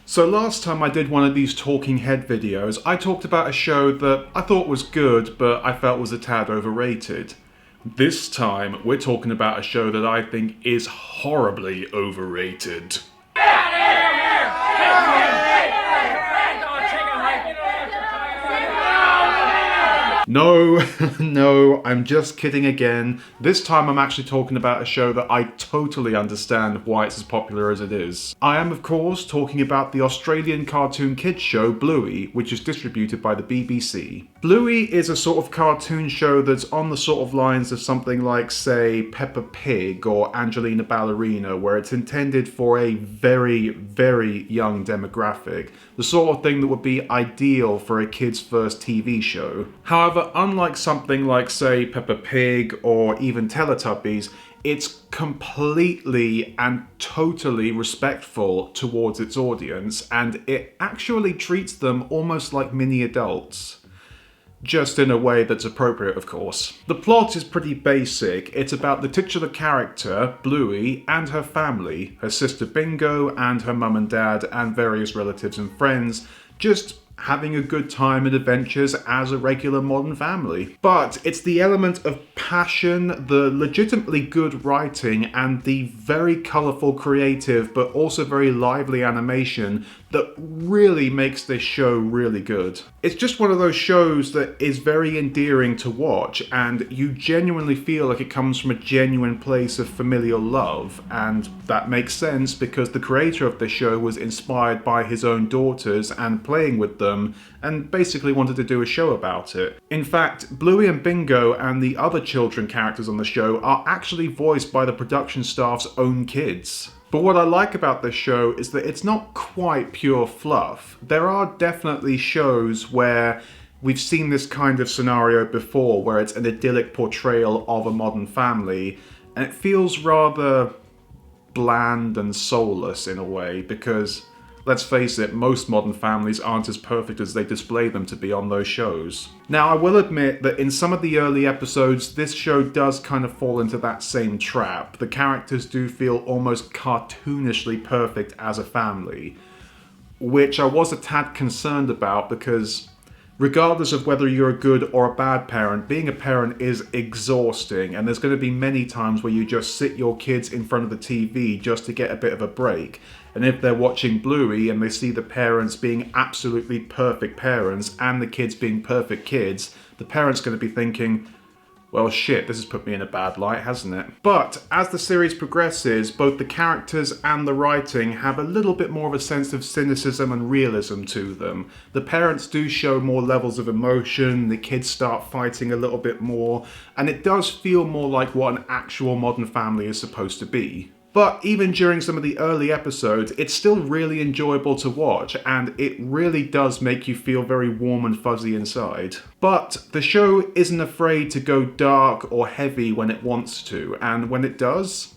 So last time I did one of these talking head videos, I talked about a show that I thought was good, but I felt was a tad overrated. This time, we're talking about a show that I think is horribly overrated. No, no, I'm just kidding again. This time I'm actually talking about a show that I totally understand why it's as popular as it is. I am, of course, talking about the Australian cartoon kids show Bluey, which is distributed by the BBC. Bluey is a sort of cartoon show that's on the sort of lines of something like, say, Peppa Pig or Angelina Ballerina, where it's intended for a very, very young demographic. The sort of thing that would be ideal for a kid's first TV show. However, unlike something like, say, Peppa Pig or even Teletubbies, it's completely and totally respectful towards its audience, and it actually treats them almost like mini adults. Just in a way that's appropriate, of course. The plot is pretty basic. It's about the titular character, Bluey, and her family, her sister Bingo, and her mum and dad, and various relatives and friends, just having a good time and adventures as a regular modern family. But it's the element of passion, the legitimately good writing, and the very colourful, creative, but also very lively animation that really makes this show really good. It's just one of those shows that is very endearing to watch, and you genuinely feel like it comes from a genuine place of familial love, and that makes sense because the creator of the show was inspired by his own daughters and playing with them, and basically wanted to do a show about it. In fact, Bluey and Bingo and the other children characters on the show are actually voiced by the production staff's own kids. But what I like about this show is that it's not quite pure fluff. There are definitely shows where we've seen this kind of scenario before, where it's an idyllic portrayal of a modern family, and it feels rather bland and soulless in a way, because let's face it, most modern families aren't as perfect as they display them to be on those shows. Now, I will admit that in some of the early episodes, this show does kind of fall into that same trap. The characters do feel almost cartoonishly perfect as a family, which I was a tad concerned about because regardless of whether you're a good or a bad parent, being a parent is exhausting, and there's going to be many times where you just sit your kids in front of the TV just to get a bit of a break. And if they're watching Bluey and they see the parents being absolutely perfect parents and the kids being perfect kids, the parent's going to be thinking, well shit, this has put me in a bad light, hasn't it? But as the series progresses, both the characters and the writing have a little bit more of a sense of cynicism and realism to them. The parents do show more levels of emotion, the kids start fighting a little bit more, and it does feel more like what an actual modern family is supposed to be. But even during some of the early episodes, it's still really enjoyable to watch, and it really does make you feel very warm and fuzzy inside. But the show isn't afraid to go dark or heavy when it wants to, and when it does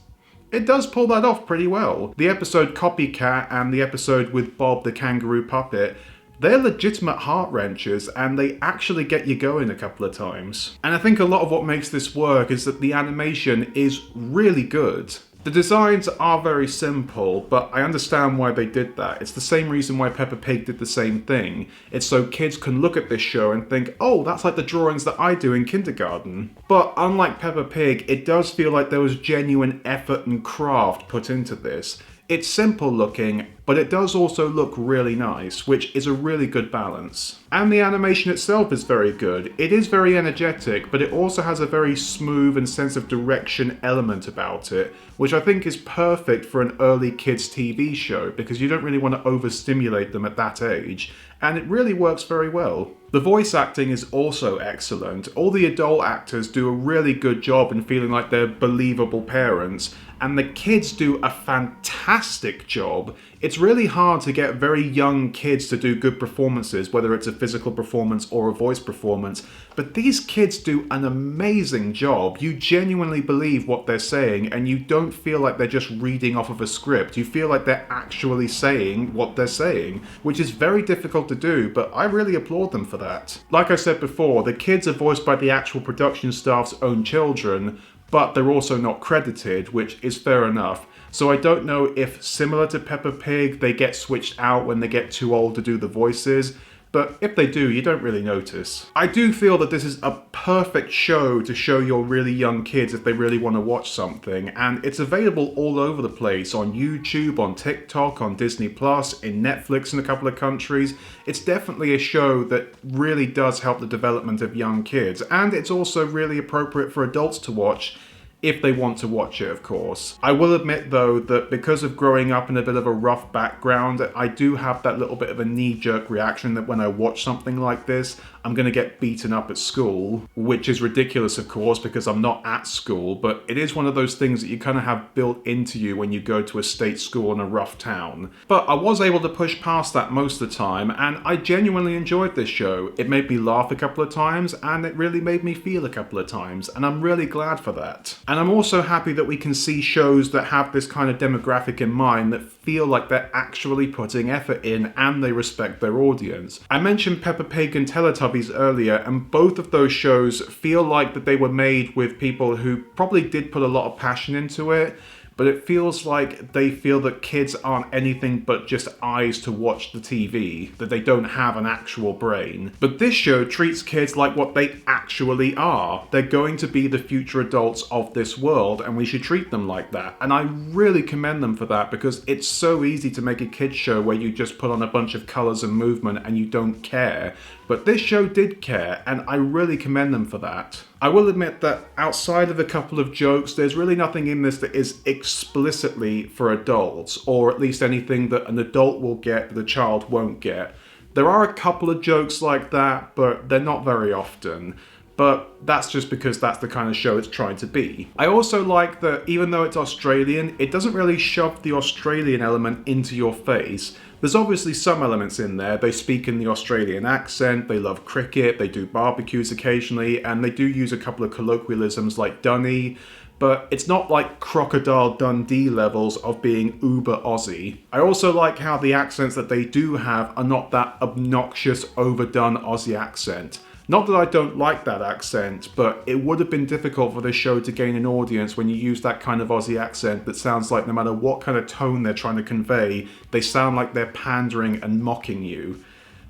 pull that off pretty well. The episode Copycat and the episode with Bob the Kangaroo Puppet, they're legitimate heart-wrenchers, and they actually get you going a couple of times. And I think a lot of what makes this work is that the animation is really good. The designs are very simple, but I understand why they did that. It's the same reason why Peppa Pig did the same thing. It's so kids can look at this show and think, oh, that's like the drawings that I do in kindergarten. But unlike Peppa Pig, it does feel like there was genuine effort and craft put into this. It's simple looking, but it does also look really nice, which is a really good balance. And the animation itself is very good. It is very energetic, but it also has a very smooth and sense of direction element about it, which I think is perfect for an early kids TV show, because you don't really want to overstimulate them at that age, and it really works very well. The voice acting is also excellent. All the adult actors do a really good job in feeling like they're believable parents, and the kids do a fantastic job. It's really hard to get very young kids to do good performances, whether it's a physical performance or a voice performance, but these kids do an amazing job. You genuinely believe what they're saying, and you don't feel like they're just reading off of a script. You feel like they're actually saying what they're saying, which is very difficult to do, but I really applaud them for that. Like I said before, the kids are voiced by the actual production staff's own children, but they're also not credited, which is fair enough. So I don't know if, similar to Peppa Pig, they get switched out when they get too old to do the voices, but if they do, you don't really notice. I do feel that this is a perfect show to show your really young kids if they really want to watch something, and it's available all over the place, on YouTube, on TikTok, on Disney+, in Netflix in a couple of countries. It's definitely a show that really does help the development of young kids, and it's also really appropriate for adults to watch, if they want to watch it, of course. I will admit, though, that because of growing up in a bit of a rough background, I do have that little bit of a knee-jerk reaction that when I watch something like this, I'm gonna get beaten up at school, which is ridiculous, of course, because I'm not at school, but it is one of those things that you kind of have built into you when you go to a state school in a rough town. But I was able to push past that most of the time, and I genuinely enjoyed this show. It made me laugh a couple of times, and it really made me feel a couple of times, and I'm really glad for that. And I'm also happy that we can see shows that have this kind of demographic in mind that feel like they're actually putting effort in and they respect their audience. I mentioned Peppa Pig and Teletubbies earlier, and both of those shows feel like that they were made with people who probably did put a lot of passion into it, but it feels like they feel that kids aren't anything but just eyes to watch the TV, that they don't have an actual brain. But this show treats kids like what they actually are. They're going to be the future adults of this world, and we should treat them like that. And I really commend them for that, because it's so easy to make a kids show where you just put on a bunch of colours and movement and you don't care. But this show did care, and I really commend them for that. I will admit that outside of a couple of jokes, there's really nothing in this that is explicitly for adults, or at least anything that an adult will get that a child won't get. There are a couple of jokes like that, but they're not very often. But that's just because that's the kind of show it's trying to be. I also like that even though it's Australian, it doesn't really shove the Australian element into your face. There's obviously some elements in there. They speak in the Australian accent, they love cricket, they do barbecues occasionally, and they do use a couple of colloquialisms like dunny, but it's not like Crocodile Dundee levels of being uber Aussie. I also like how the accents that they do have are not that obnoxious, overdone Aussie accent. Not that I don't like that accent, but it would have been difficult for this show to gain an audience when you use that kind of Aussie accent that sounds like no matter what kind of tone they're trying to convey, they sound like they're pandering and mocking you.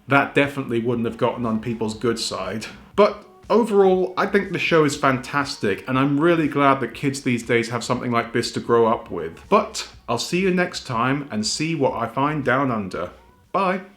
That definitely wouldn't have gotten on people's good side. But overall, I think the show is fantastic, and I'm really glad that kids these days have something like this to grow up with. But I'll see you next time and see what I find down under. Bye!